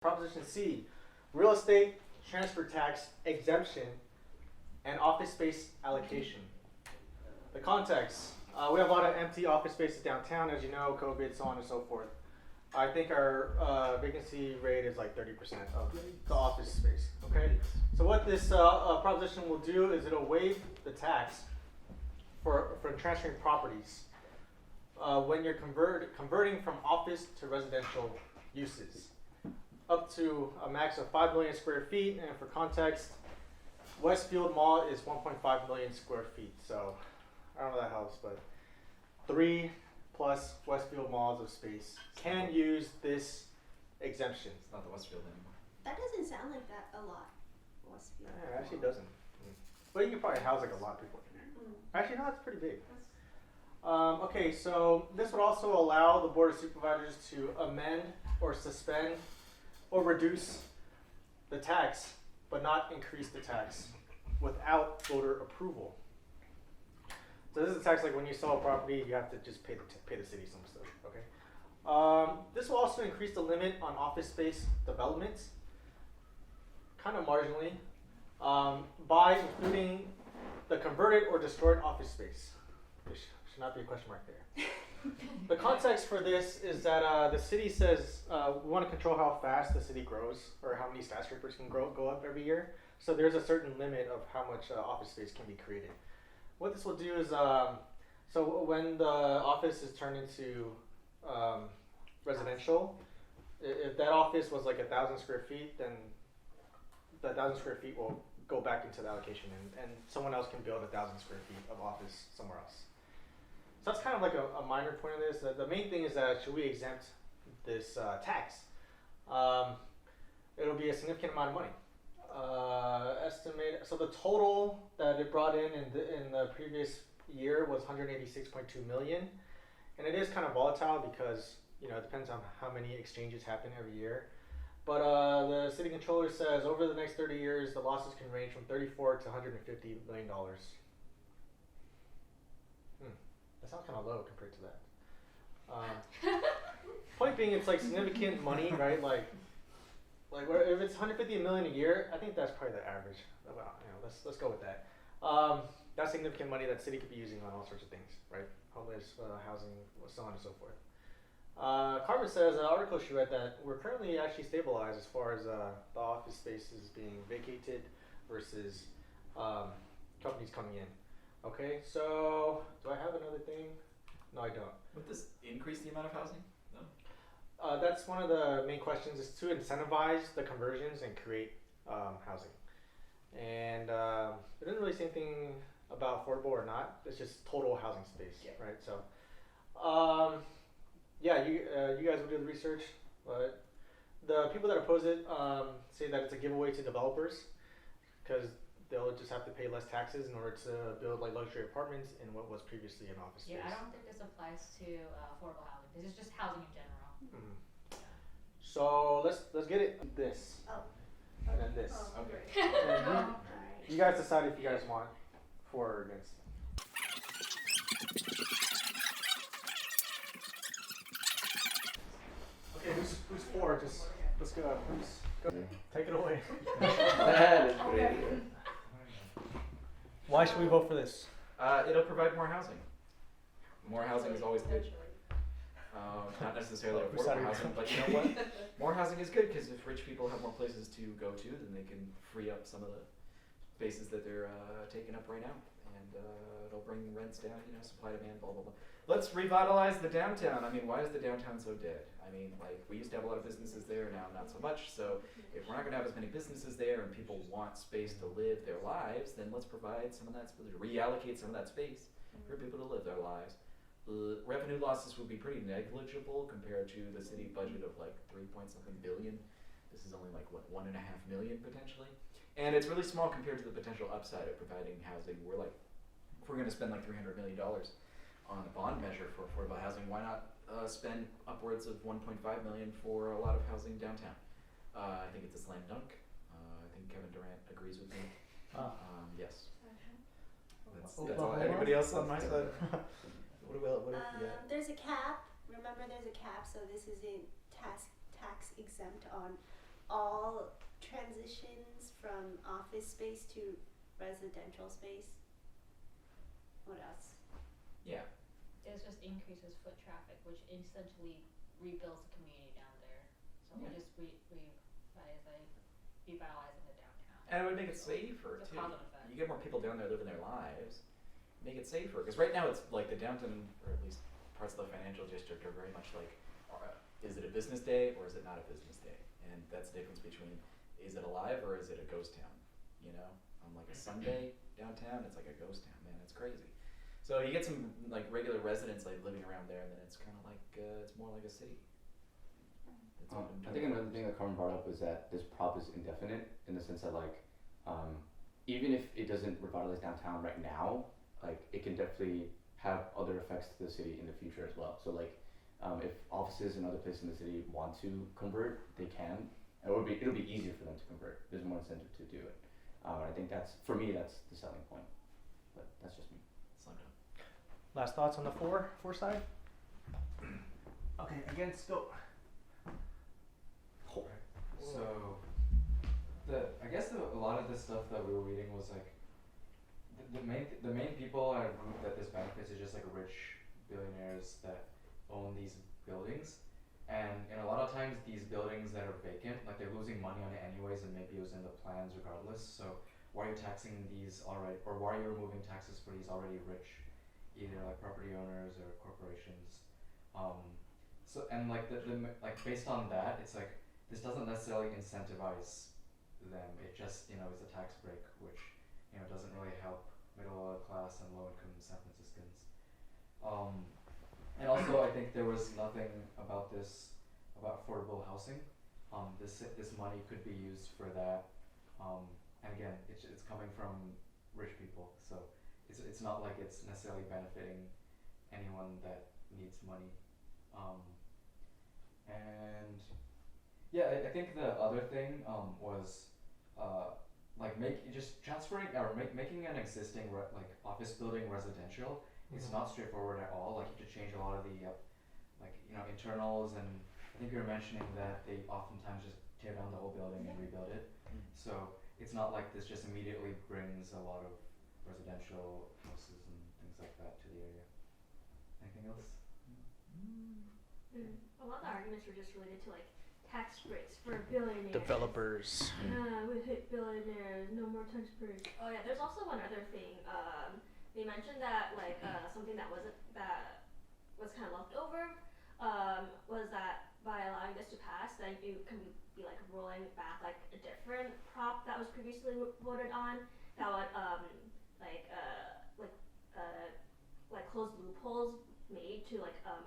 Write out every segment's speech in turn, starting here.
Proposition C, real estate transfer tax exemption and office space allocation. The context, we have a lot of empty office spaces downtown, as you know, COVID, so on and so forth. I think our vacancy rate is like 30% of the office space, okay? So what this proposition will do is it'll waive the tax for transferring properties when you're converting from office to residential uses, up to a max of 5 million square feet. And for context, Westfield Mall is 1.5 million square feet. So I don't know that helps, but 3+ Westfield malls of space can use this exemption. It's not the Westfield anymore. That doesn't sound like that a lot. Westfield. Yeah, it actually doesn't. But you can probably house like a lot of people in there. Actually, no, it's pretty big. Okay, so this would also allow the Board of Supervisors to amend or suspend or reduce the tax, but not increase the tax without voter approval. So this is a tax like when you sell a property, you have to just pay the city some stuff, okay? This will also increase the limit on office space development, kind of marginally, by including the converted or destroyed office space. There should not be a question mark there. The context for this is that the city says we want to control how fast the city grows or how many skyscrapers can go up every year. So there's a certain limit of how much office space can be created. What this will do is, so when the office is turned into residential, if that office was like 1,000 square feet, then that 1,000 square feet will go back into the allocation, and someone else can build 1,000 square feet of office somewhere else. So that's kind of like a minor point of this. The main thing is that should we exempt this tax? It'll be a significant amount of money. So the total that it brought in the previous year was 186.2 million, and it is kind of volatile because it depends on how many exchanges happen every year. But the city controller says over the next 30 years, the losses can range from 34 to 150 million dollars. That sounds kind of low compared to that. Point being, it's like significant money, right? Like if it's 150 million a year, I think that's probably the average. Let's go with that. That's significant money that city could be using on all sorts of things, right? Homeless, housing, so on and so forth. Carmen says, an article she read that we're currently actually stabilized as far as the office spaces being vacated versus companies coming in. Okay, so do I have another thing? No, I don't. Would this increase the amount of housing? No. That's one of the main questions, is to incentivize the conversions and create housing. And it doesn't really say anything about affordable or not. It's just total housing space, right? So, yeah, you guys will do the research, but the people that oppose it say that it's a giveaway to developers because they'll just have to pay less taxes in order to build like luxury apartments in what was previously an office space. Yeah, I don't think this applies to affordable housing. This is just housing in general. Mm-hmm. So let's get it. This. Oh. And then this. Oh, Okay. And you guys decide if you guys want for or against. Okay, who's for? Just let's go. Go. Take it away. That is pretty good. Why should we vote for this? It'll provide more housing. More housing is always good. Not necessarily affordable housing, but you know what? More housing is good because if rich people have more places to go to, then they can free up some of the spaces that they're taking up right now, and it'll bring rents down. Supply, demand, blah blah blah. Let's revitalize the downtown. I mean, why is the downtown so dead? I mean, like we used to have a lot of businesses there, now not so much. So if we're not going to have as many businesses there, and people want space to live their lives, then let's provide some of that space, reallocate some of that space for people to live their lives. Revenue losses would be pretty negligible compared to the city budget of like 3-point-something billion. This is only like what, 1.5 million potentially, and it's really small compared to the potential upside of providing housing. We're like, if we're going to spend like $300 million on a bond measure for affordable housing, why not spend upwards of 1.5 million for a lot of housing downtown? I think it's a slam dunk. I think Kevin Durant agrees with me. Yes. That's all. Anybody else on my side? There's a cap. Remember, there's a cap. So this is a tax exempt on all transitions from office space to residential space? What else? Yeah. It just increases foot traffic, which essentially rebuilds the community down there. So Yeah. we're just revitalizing the downtown. And it would make it safer It's a too. positive effect. You get more people down there living their lives. Make it safer, because right now it's like the downtown, or at least parts of the financial district, are very much like, is it a business day or is it not a business day? And that's the difference between, is it alive or is it a ghost town? You know, on like a Sunday downtown, it's like a ghost town, man. It's crazy. So you get some like regular residents like living around there, and then it's kind of like it's more like a city. It's open I think another thing that Carmen brought up was that this prop is indefinite in the sense that like, even if it doesn't revitalize downtown right now, like it can definitely have other effects to the city in the future as well. So like, if offices and other places in the city want to convert, they can. It'll be easier for them to convert. There's more incentive to do it. And I think that's, for me, that's the selling point. But that's just me. Slam dunk. Last thoughts on the four side? Okay, again, scope. So, I guess a lot of the stuff that we were reading was like, the main people are a group that this benefits is just like rich billionaires that own these buildings, and a lot of times these buildings that are vacant, like they're losing money on it anyways, and maybe it was in the plans regardless. So why are you taxing these already, or why are you removing taxes for these already rich, either like property owners or corporations? So and like the like based on that, it's like this doesn't necessarily incentivize them. It just is a tax break, which doesn't really help middle class and low income San Franciscans. And also, I think there was nothing about affordable housing. This money could be used for that. And again, it's coming from rich people, so it's not like it's necessarily benefiting anyone that needs money. And yeah, I think the other thing was making an existing office building residential. It's not straightforward at all. Like you have to change a lot of the internals, and I think you were mentioning that they oftentimes just tear down the whole building and rebuild it. So it's not like this just immediately brings a lot of residential houses and things like that to the area. Anything else? A lot of the arguments were just related to like tax breaks for billionaires. Developers. We hit billionaires, no more tax breaks. Oh yeah, there's also one other thing. They mentioned that like something that was kind of left over was that by allowing this to pass, then you can be like rolling back like a different prop that was previously voted on that would close loopholes made to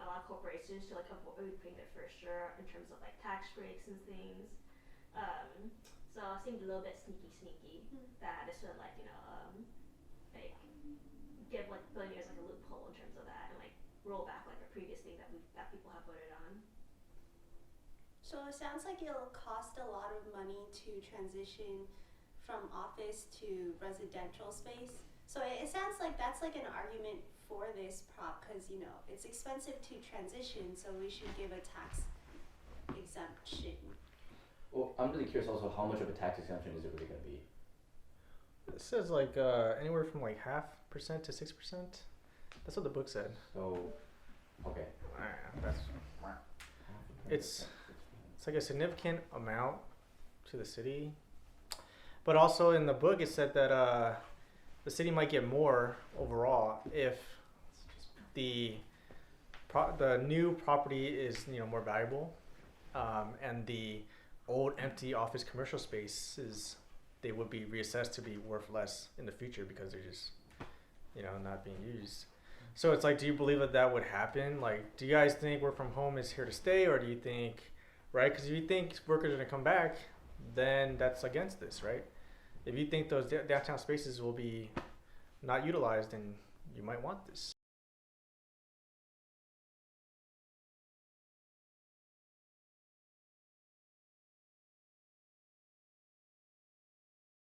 allow corporations to avoid paying their fair share in terms of like tax breaks and things. So it seemed a little bit sneaky that this would give billionaires a loophole in terms of that and roll back a previous thing that people have voted on. So it sounds like it'll cost a lot of money to transition from office to residential space. So it sounds like that's an argument for this prop, because it's expensive to transition, so we should give a tax exemption. Well, I'm really curious also how much of a tax exemption is it really going to be? It says anywhere from 0.5% to 6%. That's what the book said. So, okay. It's a significant amount to the city, but also in the book it said that the city might get more overall if the new property is more valuable, and the old empty office commercial spaces, they would be reassessed to be worth less in the future because they're just not being used. So it's do you believe that would happen? Do you guys think work from home is here to stay, or do you think, right? Because if you think workers are going to come back, then that's against this, right? If you think those downtown spaces will be not utilized, then you might want this.